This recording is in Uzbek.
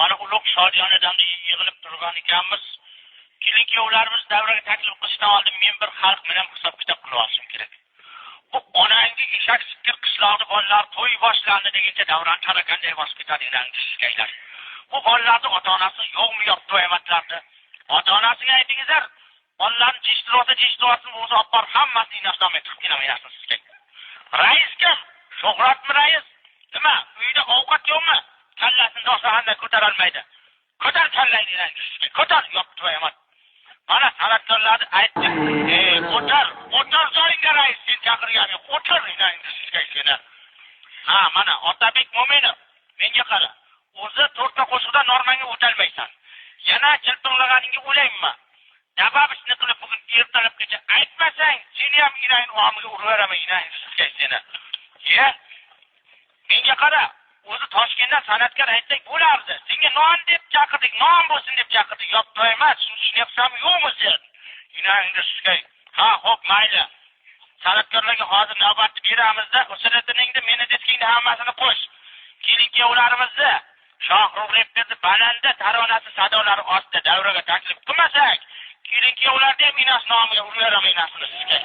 Mana ulug' Shodiyonadan yig'ilib turgan ekanmiz. Keyin-kuyovlarimiz davraga taklif qilishdan oldin men bir xalq bilan hisob-kitob qilib olishim kerak. Bu onangi eshak sikir qishloqda bolalar to'y boshlandi deguncha davron tarakanday bosib ketadigan kishiylar. Bu bolalarning ota-onasi yo'qmi yo'q to'ymatlardi. Ota-onasiga aytingizlar, bolalarni jishtirotsin o'zi olib borib hammasini nashom etib kelamayapsiz sizga. Rais kim? Shuhratmi rais? Nima? Uyda ovqat yo'qmi? Kallasini do'stlardan ko'tara olmaydi. Ko'tar kallayni sizga. Ko'tar yo'q to'yamat. Mana san'atkorlarni aytdim. O'tar joyingga rais sen chaqirganing. O'tar sizga seni. Ha, mana Otabek Mo'minov menga qara. O'zi to'rtta qo'shiqdan normanga o'talmaysan. Yana chilpinlaganingga o'laymi? Dababishni qilib bugun ertalabgacha aytmasang, seni ham inayin o'amiga uraveraman inayin sizga seni. Ye? Menga qara, o'zi Toshkentdan san'atkor aytsak bo'lardi. Senga non deb chaqirdik, non bo'lsin deb chaqirdik. Yo'q, to'ymas, tushunyapsanmi yo'qmi sen? Inayingda sizga. Ha, xo'p, mayli. San'atkorlarga hozir navbatni beramizda, Usratiningda meni deskingda hammasini qo'sh. Keyin-kuyovlarimizni Shohrux Repperni bananda taronasi sadolari ostida davraga taklif qilmasak, keyin-kuyovlarda ham inas nomiga uraveraman inasini sizga.